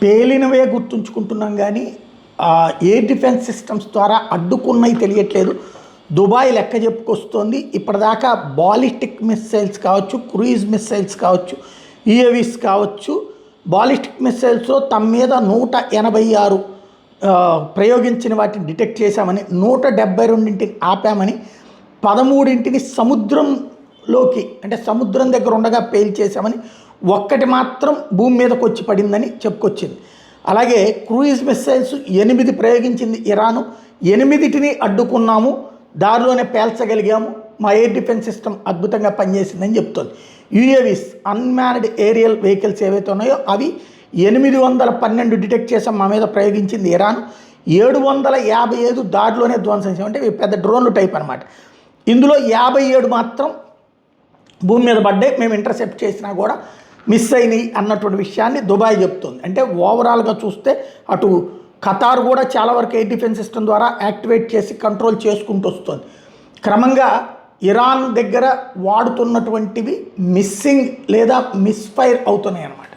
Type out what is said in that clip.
పేలినవే గుర్తుంచుకుంటున్నాం కానీ air defence systems ద్వారా అడ్డుకున్నవి తెలియట్లేదు. దుబాయ్ లెక్క చెప్పుకొస్తోంది. ఇప్పటిదాకా బాలిస్టిక్ మిస్సైల్స్ కావచ్చు, క్రూయిజ్ మిస్సైల్స్ కావచ్చు, యుఏవీస్ కావచ్చు, బాలిస్టిక్ మిస్సైల్స్లో తమ మీద 186 ప్రయోగించిన వాటిని డిటెక్ట్ చేశామని, 172 ఆపామని, 13 సముద్రంలోకి అంటే సముద్రం దగ్గర ఉండగా పేల్చేశామని, ఒక్కటి మాత్రం భూమి మీదకి వచ్చి పడిందని చెప్పుకొచ్చింది. అలాగే క్రూయిజ్ మిస్సైల్స్ 8 ప్రయోగించింది ఇరాను, 8 అడ్డుకున్నాము, దారిలోనే పేల్చగలిగాము, మా ఎయిర్ డిఫెన్స్ సిస్టమ్ అద్భుతంగా పనిచేసిందని చెప్తోంది. యుఏవీస్ అన్మాన్డ్ ఏరియల్ వెహికల్స్ ఏవైతే ఉన్నాయో అవి 812 డిటెక్ట్ చేసాం, మా మీద ప్రయోగించింది ఇరాన్. 755 దారిలోనే ధ్వంసం చేసాం, అంటే పెద్ద డ్రోన్లు టైప్ అనమాట. ఇందులో 57 మాత్రం భూమి మీద పడ్డాయి, మేము ఇంటర్సెప్ట్ చేసినా కూడా మిస్ అయినాయి అన్నటువంటి విషయాన్ని దుబాయ్ చెప్తుంది. అంటే ఓవరాల్గా చూస్తే అటు ఖతార్ కూడా చాలా వరకు ఎయిర్ డిఫెన్స్ సిస్టమ్ ద్వారా యాక్టివేట్ చేసి కంట్రోల్ చేసుకుంటూ వస్తుంది. క్రమంగా ఇరాన్ దగ్గర వాడుతున్నటువంటివి మిస్సింగ్ లేదా మిస్ఫైర్ అవుతున్నాయి అన్నమాట.